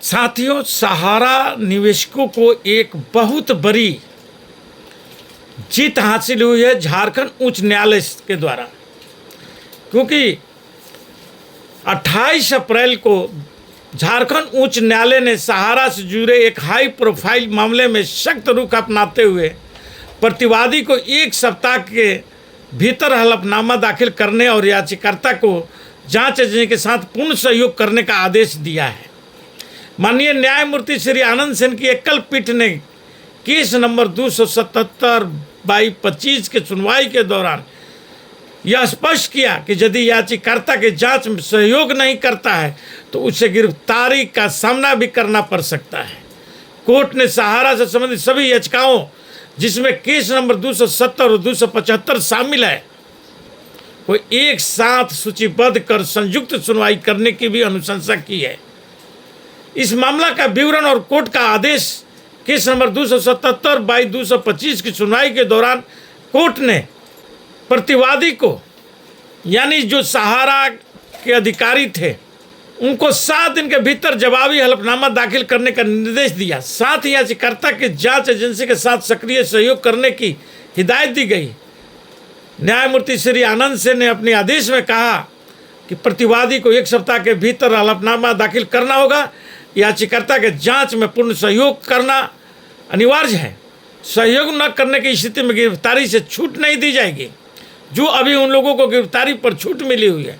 साथियों, सहारा निवेशकों को एक बहुत बड़ी जीत हासिल हुई है झारखंड उच्च न्यायालय के द्वारा, क्योंकि 28 अप्रैल को झारखंड उच्च न्यायालय ने सहारा से जुड़े एक हाई प्रोफाइल मामले में सख्त रुख अपनाते हुए प्रतिवादी को 1 सप्ताह के भीतर हलफनामा दाखिल करने और याचिकाकर्ता को जांच एजेंसी के साथ पूर्ण सहयोग करने का आदेश दिया है। माननीय न्यायमूर्ति श्री आनंद सेन की एकल पीठ ने केस नंबर 277/25 के सुनवाई के दौरान यह स्पष्ट किया कि यदि याचिकाकर्ता के जांच में सहयोग नहीं करता है तो उसे गिरफ्तारी का सामना भी करना पड़ सकता है। कोर्ट ने सहारा से संबंधित सभी याचिकाओं, जिसमें केस नंबर 270 और 275 शामिल है, को एक साथ सूचीबद्ध कर संयुक्त सुनवाई करने की भी अनुशंसा की है। इस मामला का विवरण और कोर्ट का आदेश केस नंबर 277/225 की सुनवाई के दौरान कोर्ट ने प्रतिवादी को, यानी जो सहारा के अधिकारी थे, उनको 7 दिन के भीतर जवाबी हलफनामा दाखिल करने का निर्देश दिया। साथ ही याचिकाकर्ता के जांच एजेंसी के साथ सक्रिय सहयोग करने की हिदायत दी गई। न्यायमूर्ति श्री आनंद सेन ने अपने आदेश में कहा कि प्रतिवादी को 1 सप्ताह के भीतर हलफनामा दाखिल करना होगा। याचिकाकर्ता के जांच में पूर्ण सहयोग करना अनिवार्य है। सहयोग न करने की स्थिति में गिरफ्तारी से छूट नहीं दी जाएगी, जो अभी उन लोगों को गिरफ्तारी पर छूट मिली हुई है।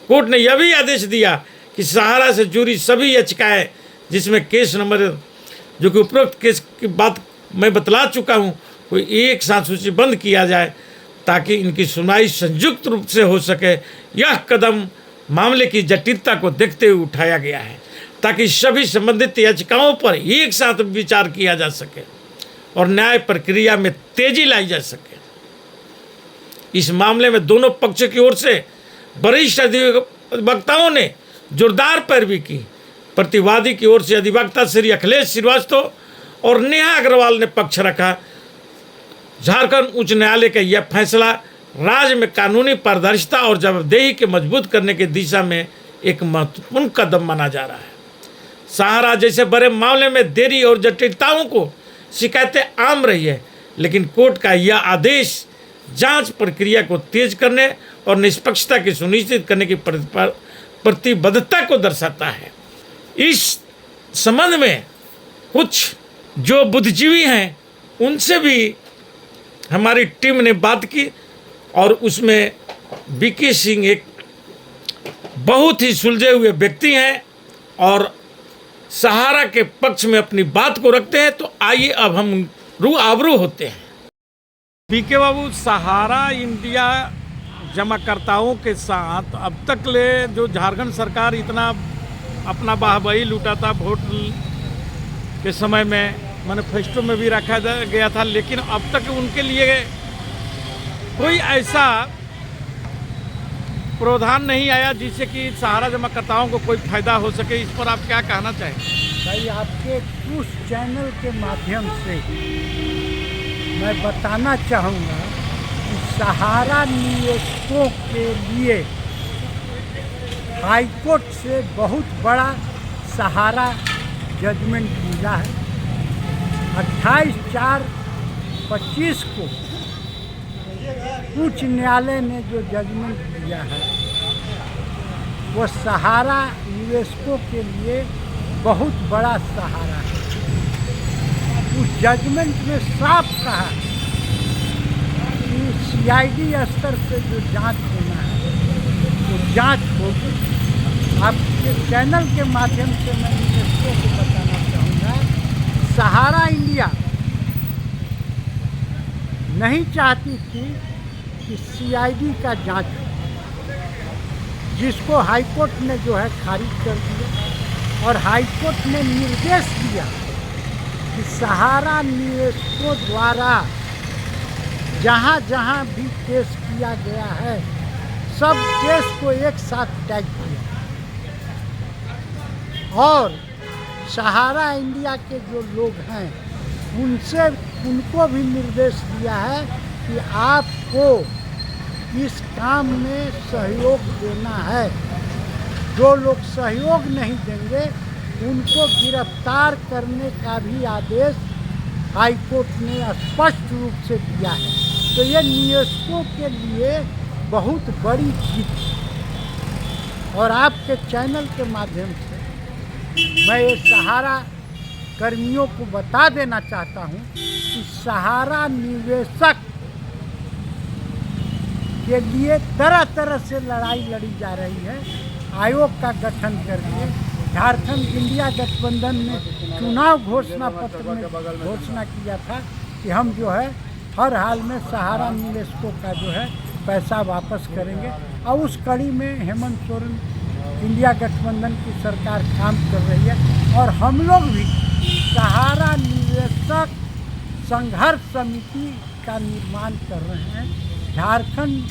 कोर्ट ने यह भी आदेश दिया कि सहारा से जुड़ी सभी याचिकाएं, जिसमें केस नंबर, जो कि उपरोक्त केस की बात मैं बतला चुका हूं, को एक साथ सूचीबद्ध किया जाए ताकि इनकी सुनवाई संयुक्त रूप से हो सके। यह कदम मामले की जटिलता को देखते हुए उठाया गया है ताकि सभी संबंधित याचिकाओं पर एक साथ विचार किया जा सके और न्याय प्रक्रिया में तेजी लाई जा सके। इस मामले में दोनों पक्ष की ओर से वरिष्ठ अधिवक्ताओं ने जोरदार पैरवी की। प्रतिवादी की ओर से अधिवक्ता श्री अखिलेश श्रीवास्तव और नेहा अग्रवाल ने पक्ष रखा। झारखंड उच्च न्यायालय का यह फैसला राज्य में कानूनी पारदर्शिता और जवाबदेही के मजबूत करने की दिशा में एक महत्वपूर्ण कदम माना जा रहा है। सहारा जैसे बड़े मामले में देरी और जटिलताओं को शिकायतें आम रही है, लेकिन कोर्ट का यह आदेश जांच प्रक्रिया को तेज करने और निष्पक्षता की सुनिश्चित करने की प्रतिबद्धता को दर्शाता है। इस संबंध में कुछ जो बुद्धिजीवी हैं, उनसे भी हमारी टीम ने बात की और उसमें बीके सिंह एक बहुत ही सुलझे हुए व्यक्ति हैं और सहारा के पक्ष में अपनी बात को रखते हैं। तो आइए अब हम रूबरू होते हैं। बीके बाबू, सहारा इंडिया जमाकर्ताओं के साथ अब तक ले जो झारखंड सरकार इतना अपना बाहबही लूटा था वोट के समय में, मैनिफेस्टो में भी रखा गया था, लेकिन अब तक उनके लिए कोई ऐसा प्रावधान नहीं आया जिससे कि सहारा जमाकर्ताओं को कोई फायदा हो सके। इस पर आप क्या कहना चाहें? भाई, आपके उस चैनल के माध्यम से मैं बताना चाहूँगा कि सहारा निवेशकों के लिए हाईकोर्ट से बहुत बड़ा सहारा जजमेंट मिला है। 28/4/25 को उच्च न्यायालय ने जो जजमेंट दिया है वो सहारा निवेशकों के लिए बहुत बड़ा सहारा है। उस जजमेंट में साफ कहा कि CID स्तर से जो जांच होना है वो जांच होगी। आपके चैनल के माध्यम से मैं निवेशकों को बताना चाहूँगा, सहारा इंडिया नहीं चाहती थी कि CID का जांच हो, जिसको हाईकोर्ट ने जो है खारिज कर दिया और हाईकोर्ट ने निर्देश दिया कि सहारा निवेशकों द्वारा जहाँ जहाँ भी केस किया गया है सब केस को एक साथ टैग किया और सहारा इंडिया के जो लोग हैं उनको भी निर्देश दिया है कि आपको इस काम में सहयोग देना है। जो लोग सहयोग नहीं देंगे उनको गिरफ्तार करने का भी आदेश हाईकोर्ट ने स्पष्ट रूप से दिया है। तो ये निवेशकों के लिए बहुत बड़ी जीत है। और आपके चैनल के माध्यम से मैं ये सहारा कर्मियों को बता देना चाहता हूँ कि सहारा निवेशक के लिए तरह तरह से लड़ाई लड़ी जा रही है। आयोग का गठन करके झारखंड इंडिया गठबंधन ने चुनाव घोषणा पत्र में घोषणा किया था कि हम जो है हर हाल में सहारा निवेशकों का जो है पैसा वापस करेंगे। और उस कड़ी में हेमंत सोरेन इंडिया गठबंधन की सरकार काम कर रही है। और हम लोग भी सहारा निवेशक संघर्ष समिति का निर्माण कर रहे हैं, झारखंड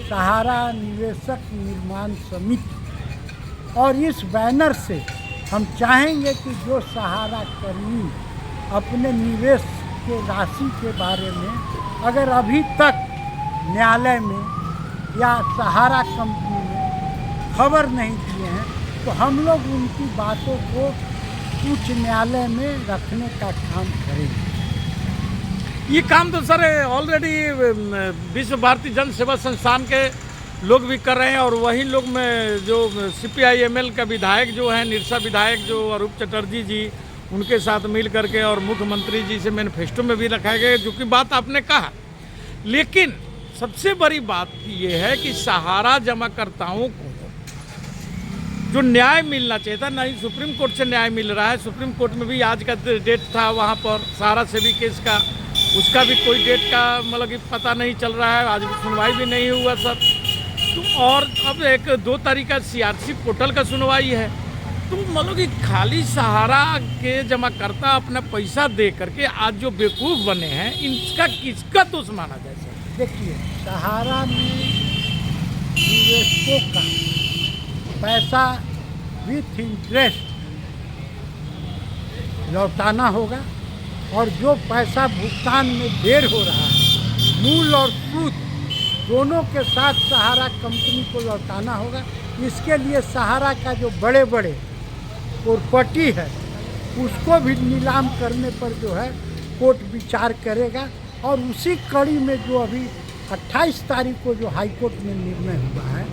सहारा निवेशक निर्माण समिति। और इस बैनर से हम चाहेंगे कि जो सहारा कर्मी अपने निवेश के राशि के बारे में अगर अभी तक न्यायालय में या सहारा कंपनी में खबर नहीं दिए हैं, तो हम लोग उनकी बातों को उच्च न्यायालय में रखने का काम करेंगे। ये काम तो सर ऑलरेडी विश्व भारती जन सेवा संस्थान के लोग भी कर रहे हैं। और वही लोग में जो CPI-ML का विधायक जो है, निरसा विधायक जो अरूप चटर्जी जी, उनके साथ मिल करके और मुख्यमंत्री जी से मैनिफेस्टो में भी रखा गया, जो कि बात आपने कहा। लेकिन सबसे बड़ी बात ये है कि सहारा जमाकर्ताओं को जो न्याय मिलना चाहिए था, नहीं सुप्रीम कोर्ट से न्याय मिल रहा है। सुप्रीम कोर्ट में भी आज का डेट था, वहाँ पर सहारा से भी केस का, उसका भी कोई डेट का मतलब कि पता नहीं चल रहा है। आज भी सुनवाई भी नहीं हुआ सर। तो और अब 2 तारीख का CRC पोर्टल का सुनवाई है। तो मतलब कि खाली सहारा के जमाकर्ता अपना पैसा दे करके आज जो बेवकूफ़ बने हैं, इनका किसका दोष माना जाए सर? देखिए, सहारा में निवेशकों का पैसा विथ इंटरेस्ट लौटाना होगा। और जो पैसा भुगतान में देर हो रहा है, मूल और सूद दोनों के साथ सहारा कंपनी को लौटाना होगा। इसके लिए सहारा का जो बड़े बड़े प्रॉपर्टी है, उसको भी नीलाम करने पर जो है कोर्ट विचार करेगा। और उसी कड़ी में जो अभी 28 तारीख को जो हाई कोर्ट में निर्णय हुआ है,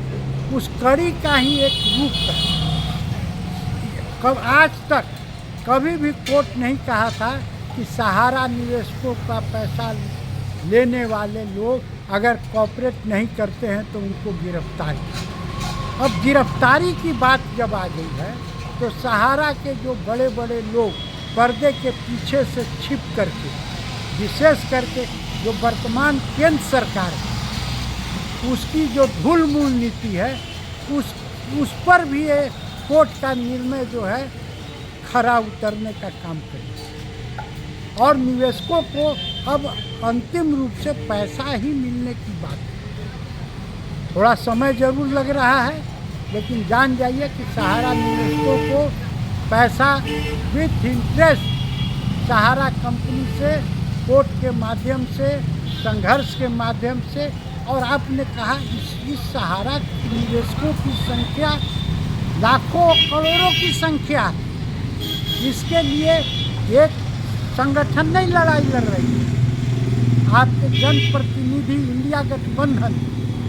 उस कड़ी का ही एक रूप है। कब आज तक कभी भी कोर्ट नहीं कहा था कि सहारा निवेशकों का पैसा लेने वाले लोग अगर कॉपरेट नहीं करते हैं तो उनको गिरफ्तार करें। अब गिरफ्तारी की बात जब आ गई है, तो सहारा के जो बड़े बड़े लोग पर्दे के पीछे से छिप करके, विशेष करके जो वर्तमान केंद्र सरकार है, उसकी जो धूल मूल नीति है, उस पर भी ये कोर्ट का निर्णय जो है खरा उतरने का काम करेगा। और निवेशकों को अब अंतिम रूप से पैसा ही मिलने की बात है। थोड़ा समय जरूर लग रहा है, लेकिन जान जाइए कि सहारा निवेशकों को पैसा विथ इंटरेस्ट सहारा कंपनी से, कोर्ट के माध्यम से, संघर्ष के माध्यम से। और आपने कहा इस सहारा निवेशकों की संख्या लाखों करोड़ों की संख्या है। इसके लिए एक संगठन नहीं लड़ाई लड़ रही है। आपके जनप्रतिनिधि इंडिया गठबंधन,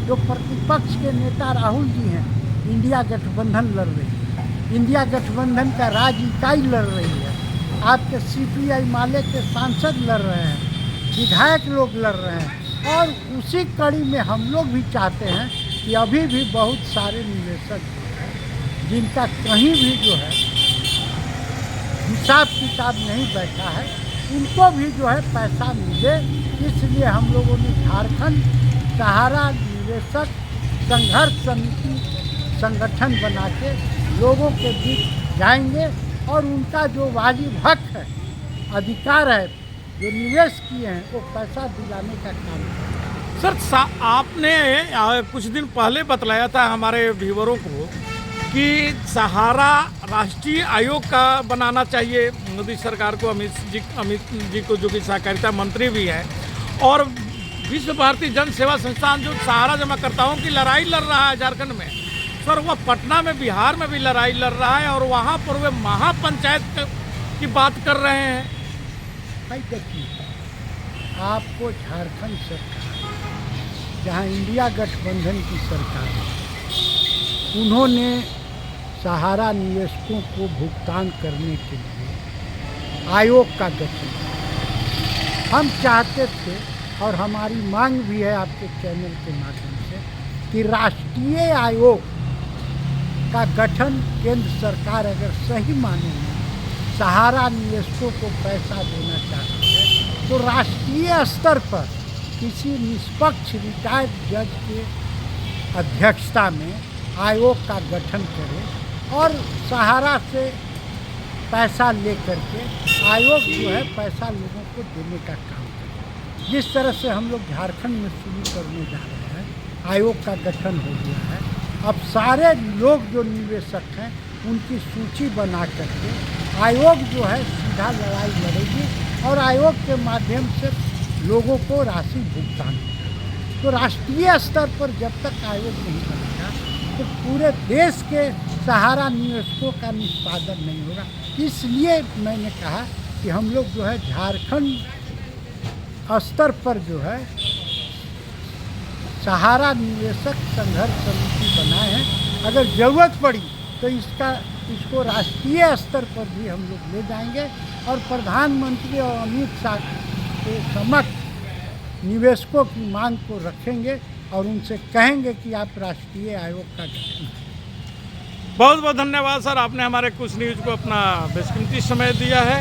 जो प्रतिपक्ष के नेता राहुल जी हैं, इंडिया गठबंधन लड़ रही है। इंडिया गठबंधन का राज्य इकाई लड़ रही है। आपके CPI माले के सांसद लड़ रहे हैं, विधायक लोग लड़ रहे हैं। और उसी कड़ी में हम लोग भी चाहते हैं कि अभी भी बहुत सारे निवेशक जिनका कहीं भी जो है हिसाब किताब नहीं बैठा है, उनको भी जो है पैसा मिले। इसलिए हम लोगों ने झारखंड सहारा निवेशक संघर्ष समिति संगठन बना के लोगों के बीच जाएंगे और उनका जो वाजिब हक है, अधिकार है, जो निवेश किए हैं, वो पैसा दिलाने का काम करें। सर आपने कुछ दिन पहले बतलाया था हमारे व्यूवरों को कि सहारा राष्ट्रीय आयोग का बनाना चाहिए मोदी सरकार को। अमित जी को, जो कि सहकारिता मंत्री भी है, और विश्व भारती जन सेवा संस्थान जो सहारा जमाकर्ताओं की लड़ाई लड़ रहा है झारखंड में, सर वह पटना में, बिहार में भी लड़ाई लड़ रहा है और वहाँ पर वे महापंचायत की बात कर रहे हैं। भाई देखिए, आपको झारखंड सरकार, जहाँ इंडिया गठबंधन की सरकार है, उन्होंने सहारा निवेशकों को भुगतान करने के लिए आयोग का गठन किया। हम चाहते थे और हमारी मांग भी है आपके चैनल के माध्यम से कि राष्ट्रीय आयोग का गठन केंद्र सरकार अगर सही माने में सहारा निवेशकों को पैसा देना चाहती है तो राष्ट्रीय स्तर पर किसी निष्पक्ष रिटायर्ड जज के अध्यक्षता में आयोग का गठन करें और सहारा से पैसा लेकर के आयोग जो है पैसा लोगों को देने का काम करे। जिस तरह से हम लोग झारखंड में शुरू करने जा रहे हैं, आयोग का गठन हो गया है। अब सारे लोग जो निवेशक हैं उनकी सूची बना करके आयोग जो है सीधा लड़ाई लड़ेगी और आयोग के माध्यम से लोगों को राशि भुगतान होगा। तो राष्ट्रीय स्तर पर जब तक आयोग नहीं बनेगा तो पूरे देश के सहारा निवेशकों का निष्पादन नहीं होगा। इसलिए मैंने कहा कि हम लोग जो है झारखंड स्तर पर जो है सहारा निवेशक संघर्ष समिति बनाए हैं। अगर ज़रूरत पड़ी तो इसको राष्ट्रीय स्तर पर भी हम लोग ले जाएंगे और प्रधानमंत्री और अमित शाह के समक्ष निवेशकों की मांग को रखेंगे और उनसे कहेंगे कि आप राष्ट्रीय आयोग का गठन करें। बहुत बहुत धन्यवाद सर, आपने हमारे कुछ न्यूज़ को अपना बेशकीमती समय दिया है।